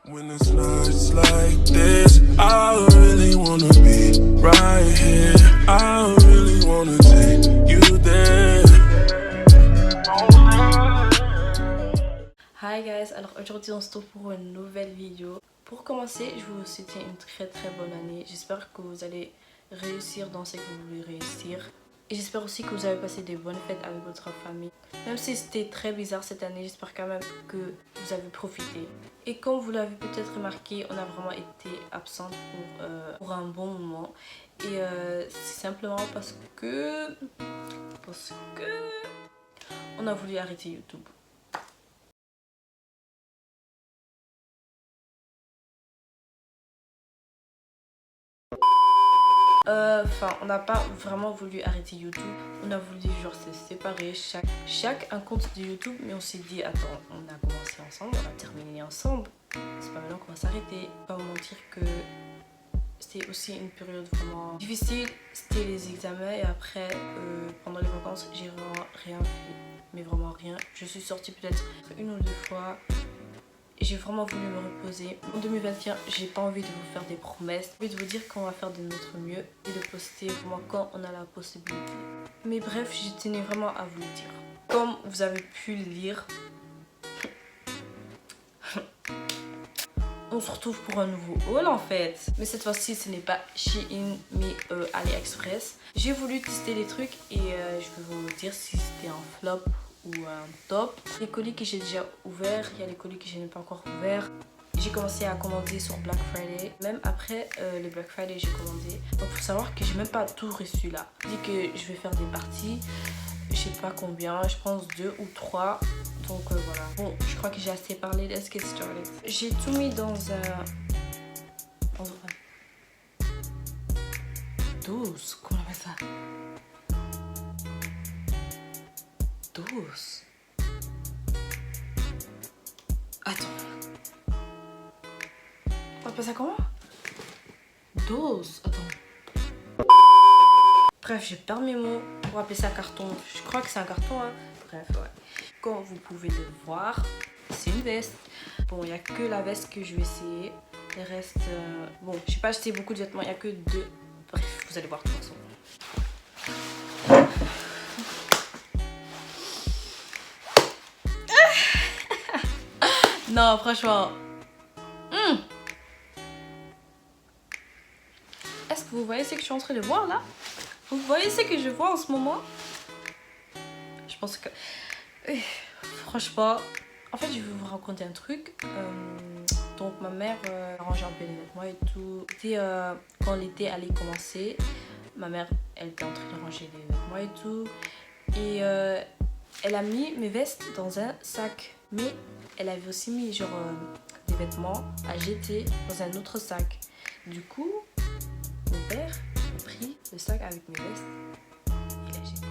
When it's nights like this, I really wanna be right here. I really wanna take you there. Hi guys, alors aujourd'hui on se retrouve pour une nouvelle vidéo. Pour commencer, je vous souhaite une très bonne année. J'espère que vous allez réussir dans ce que vous voulez réussir. Et j'espère aussi que vous avez passé des bonnes fêtes avec votre famille. Même si c'était très bizarre cette année, j'espère quand même que vous avez profité. Et comme vous l'avez peut-être remarqué, on a vraiment été absente pour un bon moment. Et c'est simplement parce que on a voulu arrêter YouTube. Enfin, on n'a pas vraiment voulu arrêter YouTube. On a voulu genre se séparer chaque un compte de YouTube. Mais on s'est dit, attends, on a commencé ensemble, on a terminé ensemble. C'est pas maintenant qu'on va s'arrêter. Pas vous mentir que c'était aussi une période vraiment difficile. C'était les examens et après, pendant les vacances, j'ai vraiment rien fait. Mais vraiment rien. Je suis sortie peut-être une ou deux fois. J'ai vraiment voulu me reposer. En 2021, j'ai pas envie de vous faire des promesses. J'ai envie de vous dire qu'on va faire de notre mieux et de poster vraiment quand on a la possibilité. Mais bref, je tenais vraiment à vous le dire. Comme vous avez pu le lire, on se retrouve pour un nouveau haul en fait. Mais cette fois-ci, ce n'est pas Shein mais AliExpress. J'ai voulu tester les trucs et je vais vous dire si c'était un flop ou un top. Les colis que j'ai déjà ouverts, il y a les colis que je n'ai pas encore ouverts. J'ai commencé à commander sur Black Friday. Même après le Black Friday, j'ai commandé. Donc faut savoir que j'ai même pas tout reçu là. Je dis que je vais faire des parties. Je sais pas combien, je pense 2 ou 3. Donc voilà. Bon, je crois que j'ai assez parlé. Let's get started. J'ai tout mis dans un... 12, comment on appelle ça? 12. Attends. On appelle ça comment? 12. Attends. Bref, j'ai perdu mes mots pour appeler ça carton. Je crois que c'est un carton, hein. Bref, ouais. Comme vous pouvez le voir, c'est une veste. Bon, il n'y a que la veste que je vais essayer. Le reste, bon, je n'ai pas acheté beaucoup de vêtements. Il n'y a que 2. Bref, vous allez voir de toute façon. Non, franchement. Est-ce que vous voyez ce que je suis en train de voir là? Vous voyez ce que je vois en ce moment? Je pense que... franchement... En fait, je vais vous raconter un truc. Donc, ma mère a rangé un peu les vêtements et tout. C'était quand l'été allait commencer. Ma mère, elle était en train de ranger les vêtements et tout. Et elle a mis mes vestes dans un sac. Mais elle avait aussi mis genre des vêtements à jeter dans un autre sac. Du coup, mon père a pris le sac avec mes vestes. Il a jeté.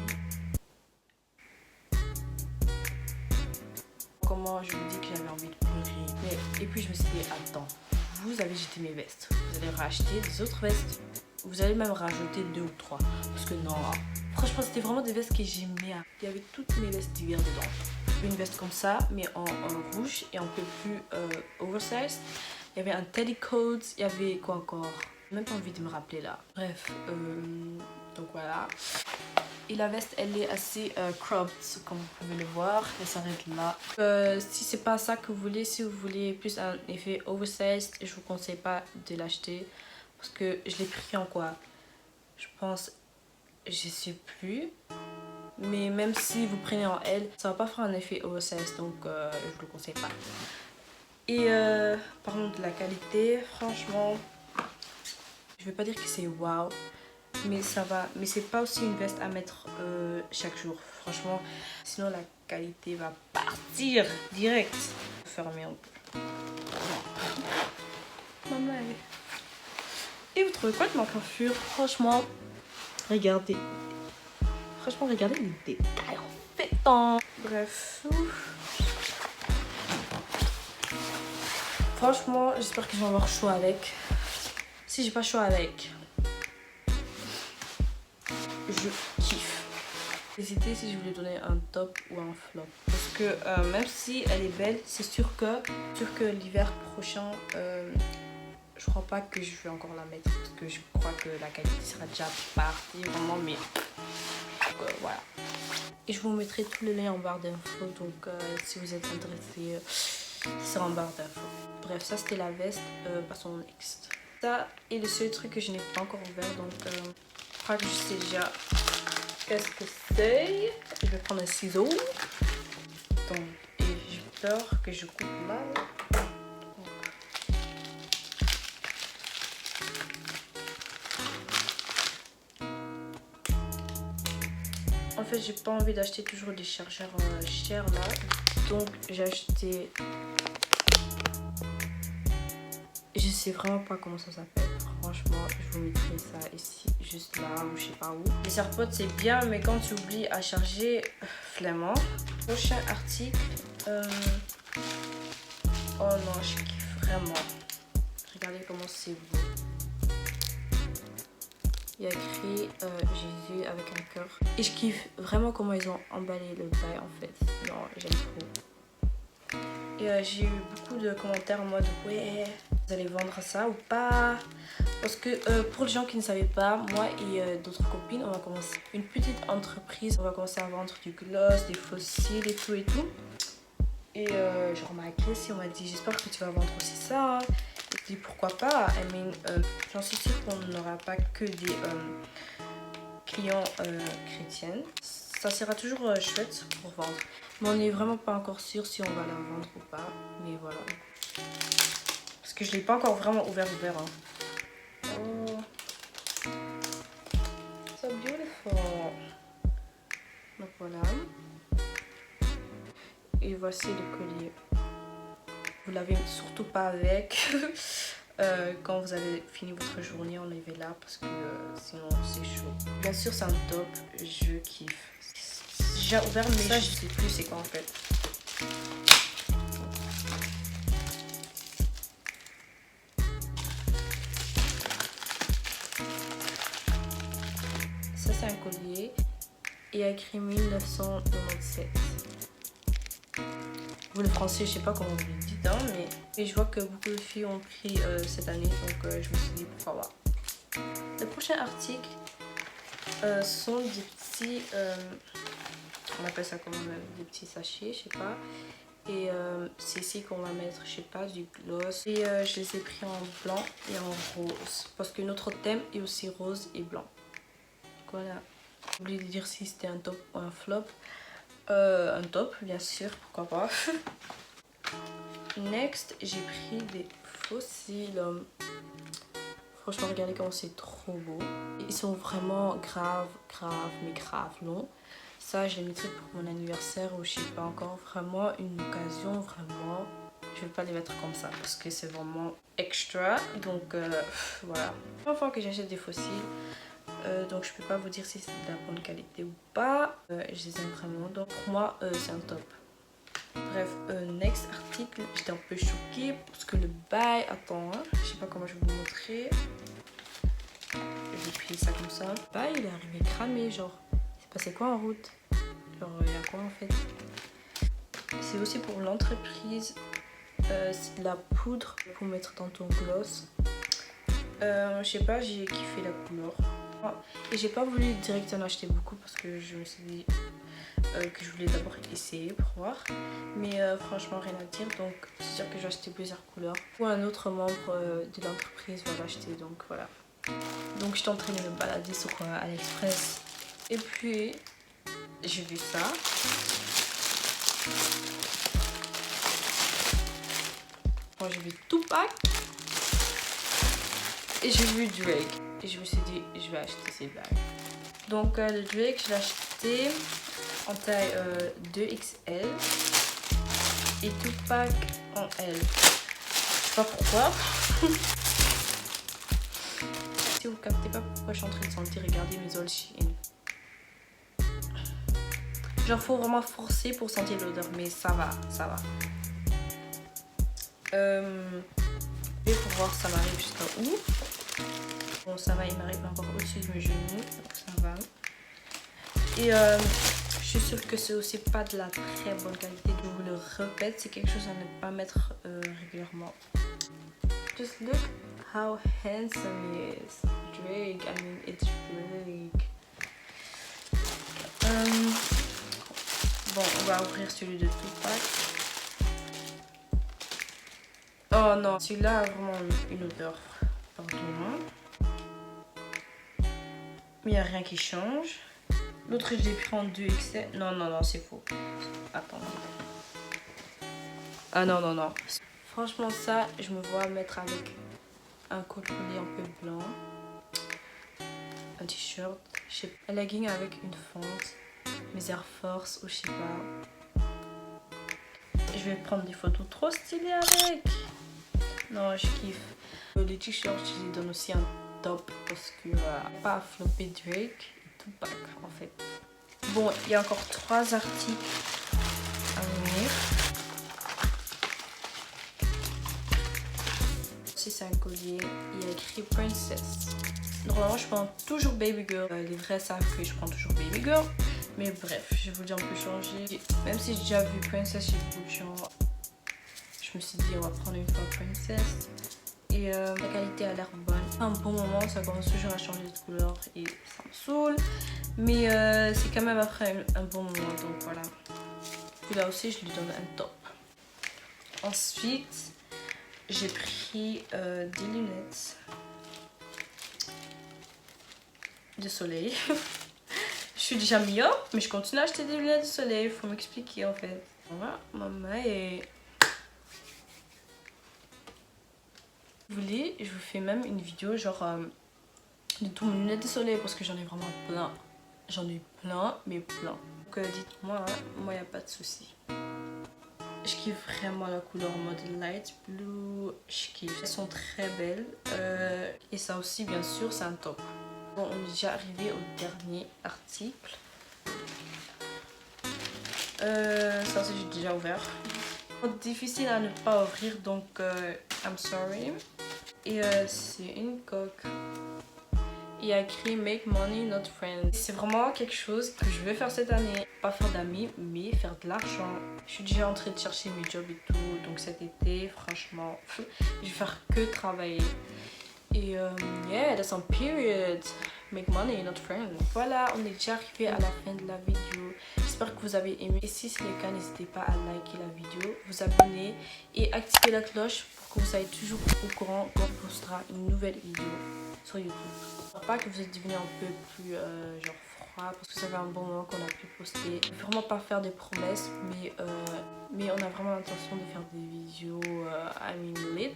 Comment je vous dis que j'avais envie de pleurer. Et puis je me suis dit, attends, vous avez jeté mes vestes. Vous allez racheter des autres vestes. Vous allez même rajouter 2 ou 3. Parce que non, franchement, c'était vraiment des vestes que j'aimais. Il y avait toutes mes vestes d'hiver dedans. Une veste comme ça, mais en rouge et un peu plus oversized. Il y avait un teddy coat. Il y avait quoi encore? J'ai même pas envie de me rappeler là. Bref, donc voilà. Et la veste, elle est assez cropped, comme vous pouvez le voir. Elle s'arrête là. Si c'est pas ça que vous voulez, si vous voulez plus un effet oversized, je vous conseille pas de l'acheter. Parce que je l'ai pris en quoi? Je pense, je sais plus. Mais même si vous prenez en L, ça va pas faire un effet oversized. Donc je vous le conseille pas. Et parlons de la qualité. Franchement, je vais pas dire que c'est waouh. Mais ça va, mais c'est pas aussi une veste à mettre chaque jour, franchement, sinon la qualité va partir direct. Fermer un peu. Maman. Et vous trouvez quoi de ma coiffure? Franchement, regardez. Franchement, regardez les détails en fait. Bref. Franchement, j'espère que je vais avoir chaud avec. Si j'ai pas chaud avec, je kiffe. Hésitez si je voulais donner un top ou un flop. Parce que même si elle est belle, c'est sûr que l'hiver prochain, je crois pas que je vais encore la mettre parce que je crois que la qualité sera déjà partie vraiment, mais voilà. Et je vous mettrai tous les liens en barre d'infos, donc si vous êtes intéressé, c'est en barre d'infos. Bref, ça c'était la veste, passons au next. Ça est le seul truc que je n'ai pas encore ouvert, donc je crois que je sais déjà qu'est-ce que c'est. Je vais prendre un ciseau. Donc, et j'ai peur que je coupe mal. En fait, j'ai pas envie d'acheter toujours des chargeurs chers là. Donc, j'ai acheté. Je sais vraiment pas comment ça s'appelle. Franchement, je vous mettrai ça ici, juste là, ou je sais pas où. Les AirPods, c'est bien, mais quand tu oublies à charger, flemmant. Prochain article. Oh non, je kiffe vraiment. Regardez comment c'est beau. Il y a écrit Jésus avec un cœur. Et je kiffe vraiment comment ils ont emballé le bail en fait. Non, j'aime trop. Et j'ai eu beaucoup de commentaires en mode ouais, vous allez vendre ça ou pas? Parce que pour les gens qui ne savaient pas, moi et d'autres copines, on va commencer une petite entreprise. On va commencer à vendre du gloss, des fossiles et tout et tout. Et genre ma Gracie, on m'a dit j'espère que tu vas vendre aussi ça. Je dis pourquoi pas. I mean, j'en suis sûre qu'on n'aura pas que des clients chrétiennes. Ça sera toujours chouette pour vendre. Mais on n'est vraiment pas encore sûr si on va la vendre ou pas. Mais voilà. Parce que je ne l'ai pas encore vraiment ouvert. Hein. Oh. So beautiful. Donc voilà. Et voici le collier. Vous l'avez surtout pas avec quand vous avez fini votre journée, enlevez là parce que sinon c'est chaud. Bien sûr c'est un top, je kiffe. J'ai déjà ouvert mais ça je sais plus c'est quoi en fait. Ça c'est un collier et il y a écrit 1997. Vous le français, je sais pas comment vous le dites, hein, mais je vois que beaucoup de filles ont pris cette année, donc je me suis dit pourquoi pas. Le prochain article sont des petits, on appelle ça comment même, des petits sachets, je sais pas. Et c'est ici qu'on va mettre, je sais pas, du gloss. Et je les ai pris en blanc et en rose, parce que notre thème est aussi rose et blanc. Voilà. J'ai oublié de dire si c'était un top ou un flop. Un top, bien sûr, pourquoi pas. Next, j'ai pris des fossiles. Franchement, regardez comment c'est trop beau. Ils sont vraiment grave longs. Ça, je les mettrai pour mon anniversaire ou je sais pas encore. Vraiment une occasion, vraiment. Je vais pas les mettre comme ça parce que c'est vraiment extra. Donc voilà. Première fois que j'achète des fossiles. Donc je peux pas vous dire si c'est de la bonne qualité ou pas. Je les aime vraiment. Donc pour moi, c'est un top. Bref, next article. J'étais un peu choquée parce que le bail... Attends, hein, je sais pas comment je vais vous montrer. J'ai pris ça comme ça. Le bail, il est arrivé cramé, genre. C'est passé quoi en route? Genre, il y a quoi en fait? C'est aussi pour l'entreprise. C'est de la poudre pour mettre dans ton gloss. Je sais pas, j'ai kiffé la couleur. Et j'ai pas voulu directement acheter beaucoup parce que je me suis dit que je voulais d'abord essayer pour voir. Mais franchement rien à dire, donc c'est sûr que j'ai acheté plusieurs couleurs. Ou un autre membre de l'entreprise va l'acheter, donc voilà. Donc je suis en train de me balader sur AliExpress. Et puis j'ai vu ça. Bon, j'ai vu Tupac. Et j'ai vu Drake. Et je me suis dit, je vais acheter ces bagues. Donc le Drake, je l'ai acheté en taille 2XL. Et Tupac en L. Je sais pas pourquoi. Si vous captez pas pourquoi je suis en train de sentir, regardez mes old Shein. Genre faut vraiment forcer pour sentir l'odeur. Mais ça va, ça va. Et pour voir ça m'arrive jusqu'à où. Bon ça va, il m'arrive encore au-dessus de mes genoux, donc ça va. Et je Je suis sûre que c'est aussi pas de la très bonne qualité, donc je le répète, c'est quelque chose à ne pas mettre régulièrement. Just look how handsome he is. Drake, I mean it's Drake. Bon, on va ouvrir celui de Tupac. Oh non, celui-là a vraiment une odeur. Pardon. Mais il n'y a rien qui change. L'autre, je l'ai pris en 2XL. Non, non, non, c'est faux. Attends. Ah non, non, non. Franchement, ça, je me vois mettre avec un col-roulé un peu blanc. Un t-shirt. Un legging avec une fente. Mes Air Force ou je sais pas. Je vais prendre des photos trop stylées avec. Non, je kiffe. Les t-shirts, je les donne aussi un top parce que pas à flopper Drake et Tupac en fait. Bon, il y a encore 3 articles à venir. Si c'est un collier, il y a écrit Princess. Normalement, je prends toujours Baby Girl. Les vrais savent que je prends toujours Baby Girl. Mais bref, je vais vous dire, on peut changer. Même si j'ai déjà vu Princess chez beaucoup de gens, je me suis dit, on va prendre une fois Princess. Et la qualité a l'air bonne. À un bon moment, ça commence toujours à changer de couleur et ça me saoule. Mais c'est quand même après un bon moment, donc voilà. Puis là aussi, je lui donne un top. Ensuite, j'ai pris des lunettes de soleil. Je suis déjà myope, mais je continue à acheter des lunettes de soleil. Faut m'expliquer en fait. Voilà, maman est... Vous voulez, je vous fais même une vidéo genre de tous mes lunettes de soleil parce que j'en ai vraiment plein. J'en ai plein, mais plein. Donc dites-moi, hein, moi y a pas de souci. Je kiffe vraiment la couleur en mode light blue. Je kiffe. Elles sont très belles. Et ça aussi, bien sûr, c'est un top. Bon, on est déjà arrivé au dernier article. Ça aussi, j'ai déjà ouvert. Difficile à ne pas ouvrir, donc I'm sorry. Et c'est une coque. Il y a écrit Make money, not friends. C'est vraiment quelque chose que je vais faire cette année. Pas faire d'amis, mais faire de l'argent. Je suis déjà en train de chercher mes jobs et tout. Donc cet été, franchement, je vais faire que travailler. Et yeah, that's on period. Make money, not friends. Voilà, on est déjà arrivé à la fin de la vidéo. J'espère que vous avez aimé. Et si c'est le cas, n'hésitez pas à liker la vidéo, vous abonner et activer la cloche pour que vous soyez toujours au courant quand on postera une nouvelle vidéo sur YouTube. Pas que vous êtes devenu un peu plus genre froid parce que ça fait un bon moment qu'on a pu poster. Vraiment pas faire des promesses, mais on a vraiment l'intention de faire des vidéos I mean lit.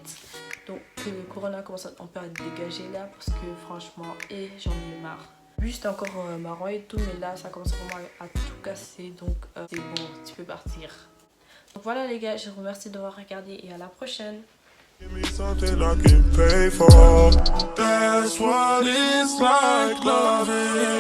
Donc que le corona commence un peu à dégager là parce que franchement j'en ai marre. Juste encore marrant et tout, mais là ça commence vraiment à tout casser, donc c'est bon, tu peux partir. Donc voilà les gars, je vous remercie d'avoir regardé et à la prochaine. Give me something I can pay for. That's what it's like loving.